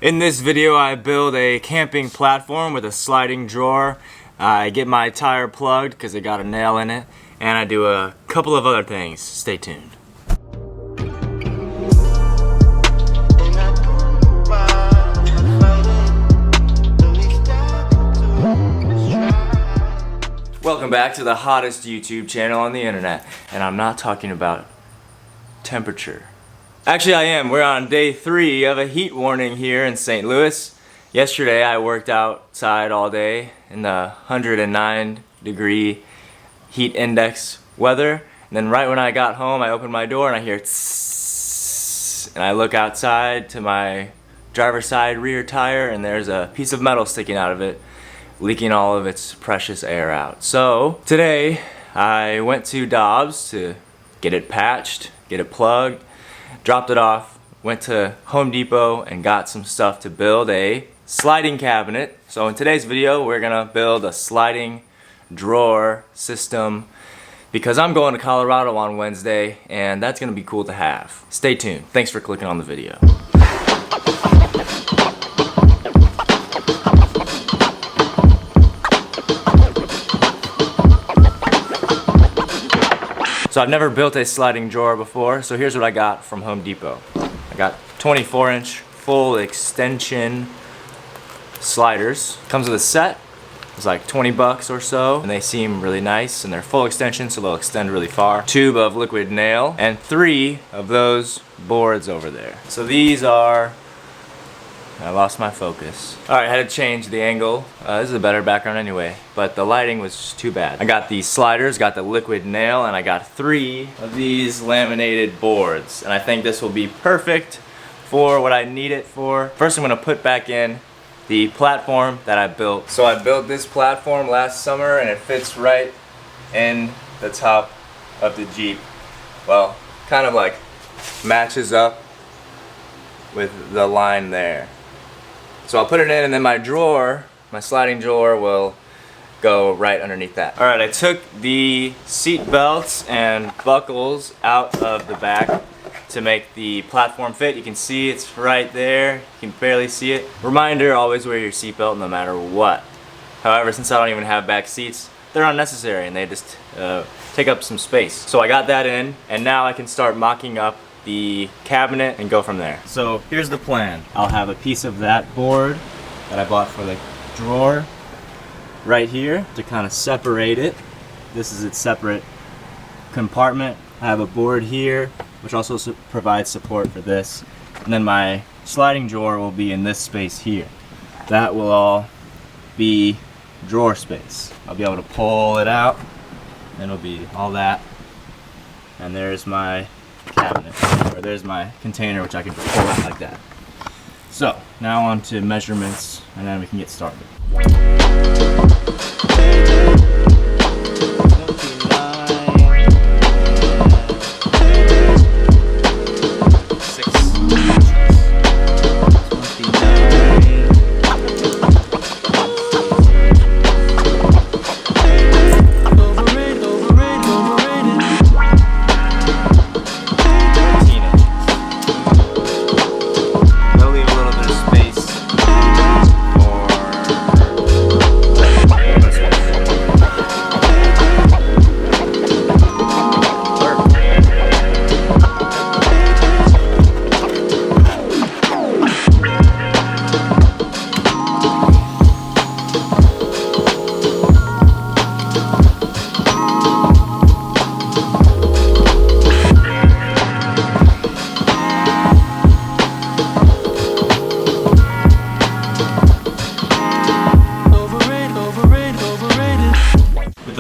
In this video I build a camping platform with a sliding drawer. I get my tire plugged because it got a nail in it, and I do a couple of other things. Stay tuned. Welcome back to the hottest YouTube channel on the internet, and I'm not talking about temperature. Actually, I am. We're on day 3 of a heat warning here in St. Louis. Yesterday, I worked outside all day in the 109 degree heat index weather. And then right when I got home, I opened my door and I hear tss, and I look outside to my driver's side rear tire, and there's a piece of metal sticking out of it, leaking all of its precious air out. So today, I went to Dobbs to get it patched, get it plugged, dropped it off, went to Home Depot and got some stuff to build a sliding cabinet. So in today's video, we're gonna build a sliding drawer system because I'm going to Colorado on Wednesday, and that's gonna be cool to have. Stay tuned. Thanks for clicking on the video. So I've never built a sliding drawer before, so here's what I got from Home Depot. I got 24-inch full extension sliders. Comes with a set. It's like 20 bucks or so, and they seem really nice, and they're full extension, so they'll extend really far. Tube of liquid nail, and 3 of those boards over there. So these are... I lost my focus. Alright, I had to change the angle. This is a better background anyway, but the lighting was just too bad. I got these sliders, got the liquid nail, and I got 3 of these laminated boards. And I think this will be perfect for what I need it for. First, I'm gonna put back in the platform that I built. So I built this platform last summer, and it fits right in the top of the Jeep. Well, kind of like matches up with the line there. So I'll put it in, and then my drawer, my sliding drawer, will go right underneath that. Alright, I took the seat belts and buckles out of the back to make the platform fit. You can see it's right there. You can barely see it. Reminder, always wear your seat belt no matter what. However, since I don't even have back seats, they're unnecessary and they just take up some space. So I got that in, and now I can start mocking up the cabinet and go from there. So here's the plan. I'll have a piece of that board that I bought for the drawer right here to kind of separate it. This is its separate compartment. I have a board here which also provides support for this, and then my sliding drawer will be in this space here. That will all be drawer space. I'll be able to pull it out, and it'll be all that, and there's my cabinet, or there's my container, which I can just pull out like that. So now on to measurements, and then we can get started.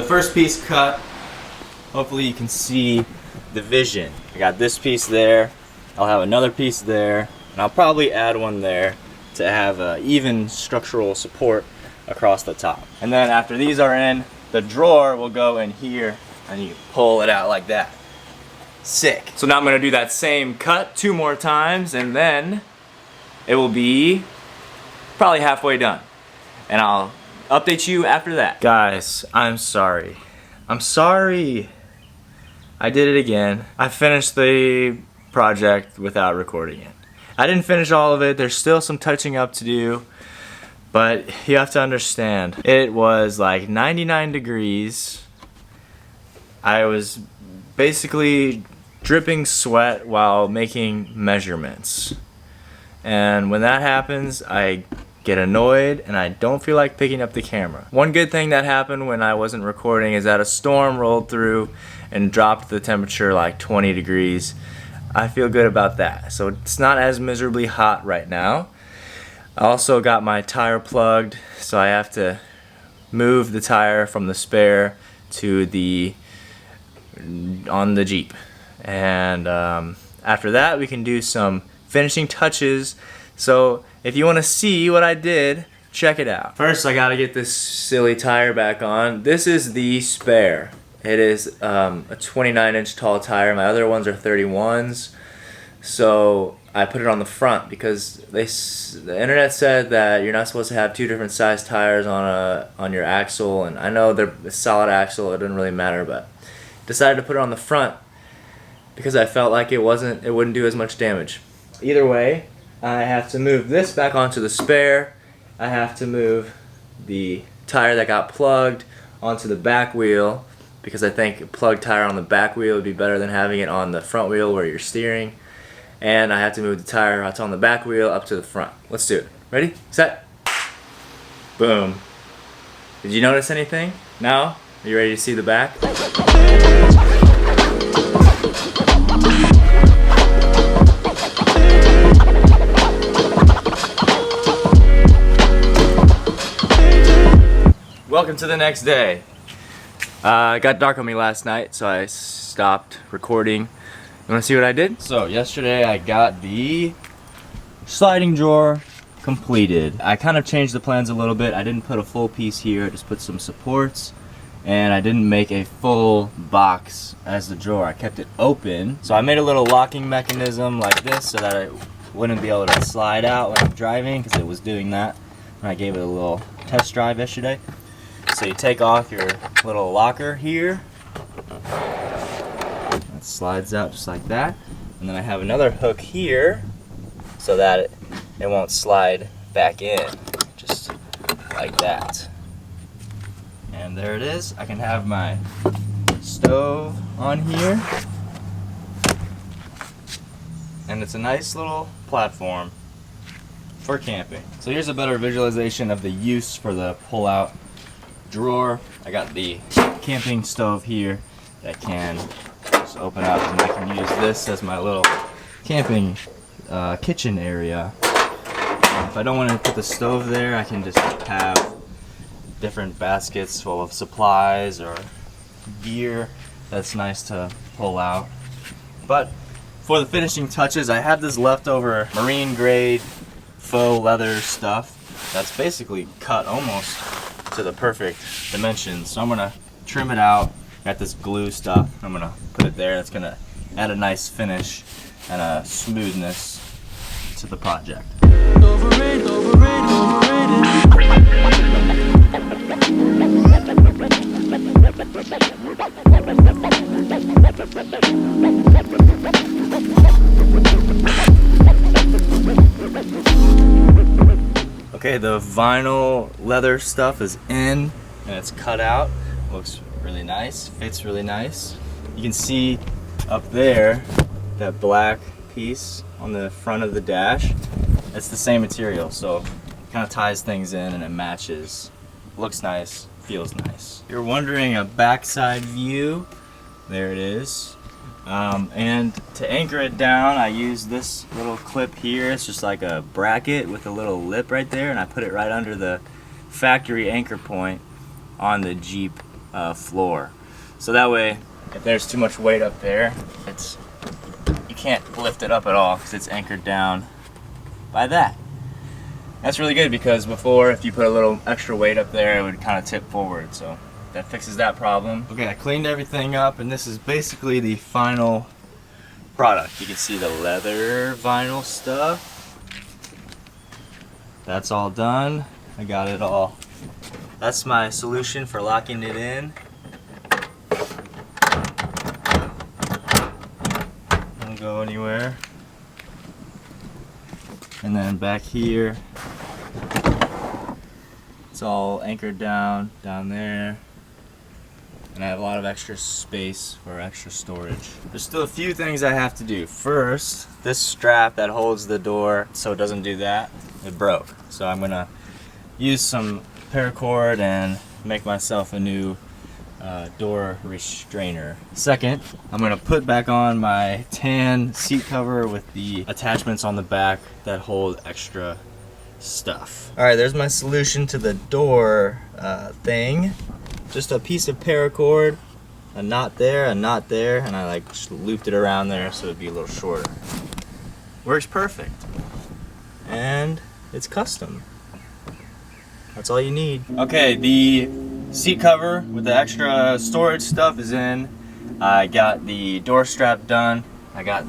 First piece cut, hopefully you can see the vision. I got this piece there, I'll have another piece there, and I'll probably add one there to have even structural support across the top. And then after these are in, the drawer will go in here, and you pull it out like that. Sick. So now I'm gonna do that same cut 2 more times, and then it will be probably halfway done. And I'll update you after that. Guys, I'm sorry. I'm sorry. I did it again. I finished the project without recording it. I didn't finish all of it. There's still some touching up to do, but you have to understand, it was like 99 degrees. I was basically dripping sweat while making measurements. And when that happens, I get annoyed and I don't feel like picking up the camera. One good thing that happened when I wasn't recording is that a storm rolled through and dropped the temperature like 20 degrees. I feel good about that. So it's not as miserably hot right now. I also got my tire plugged, so I have to move the tire from the spare to the on the Jeep. And after that we can do some finishing touches. So if you want to see what I did, check it out. First I gotta get this silly tire back on. This is the spare. It is a 29-inch tall tire. My other ones are 31s. So I put it on the front because the internet said that you're not supposed to have two different size tires on your axle, and I know they're a solid axle, it doesn't really matter, but decided to put it on the front because I felt like it wouldn't do as much damage. Either way, I have to move this back onto the spare. I have to move the tire that got plugged onto the back wheel because I think a plugged tire on the back wheel would be better than having it on the front wheel where you're steering. And I have to move the tire that's on the back wheel up to the front. Let's do it. Ready? Set. Boom. Did you notice anything? Now? Are you ready to see the back? Welcome to the next day. It got dark on me last night, so I stopped recording. You want to see what I did? So yesterday I got the sliding drawer completed. I kind of changed the plans a little bit. I didn't put a full piece here, I just put some supports, and I didn't make a full box as the drawer. I kept it open. So I made a little locking mechanism like this so that it wouldn't be able to slide out when I'm driving, because it was doing that when I gave it a little test drive yesterday. So you take off your little locker here. It slides out just like that. And then I have another hook here so that it won't slide back in. Just like that. And there it is. I can have my stove on here. And it's a nice little platform for camping. So here's a better visualization of the use for the pull-out drawer. I got the camping stove here that can just open up, and I can use this as my little camping kitchen area. If I don't want to put the stove there, I can just have different baskets full of supplies or gear that's nice to pull out. But for the finishing touches, I have this leftover marine grade faux leather stuff that's basically cut almost to the perfect dimensions. So I'm gonna trim it out. Got this glue stuff. I'm gonna put it there. It's gonna add a nice finish and a smoothness to the project. Overrated, overrated, Okay, the vinyl leather stuff is in and it's cut out. Looks really nice, fits really nice. You can see up there that black piece on the front of the dash. It's the same material, so it kind of ties things in and it matches. Looks nice, feels nice. You're wondering a backside view. There it is. And to anchor it down, I use this little clip here. It's just like a bracket with a little lip right there, and I put it right under the factory anchor point on the Jeep floor. So that way, if there's too much weight up there, you can't lift it up at all because it's anchored down by that. That's really good because before, if you put a little extra weight up there, it would kind of tip forward. So that fixes that problem. Okay, I cleaned everything up, and this is basically the final product. You can see the leather vinyl stuff. That's all done. I got it all. That's my solution for locking it in. Don't go anywhere. And then back here, it's all anchored down there. And I have a lot of extra space for extra storage. There's still a few things I have to do. First, this strap that holds the door so it doesn't do that, it broke. So I'm gonna use some paracord and make myself a new door restrainer. Second, I'm gonna put back on my tan seat cover with the attachments on the back that hold extra stuff. All right, there's my solution to the door thing. Just a piece of paracord, a knot there, and I like just looped it around there so it'd be a little shorter. Works perfect. And it's custom. That's all you need. Okay, the seat cover with the extra storage stuff is in. I got the door strap done. I got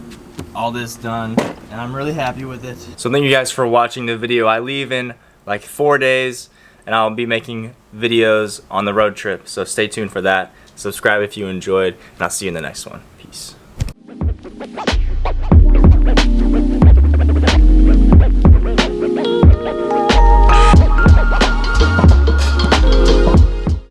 all this done, and I'm really happy with it. So thank you guys for watching the video. I leave in like 4 days, and I'll be making videos on the road trip, so stay tuned for that. Subscribe if you enjoyed, and I'll see you in the next one.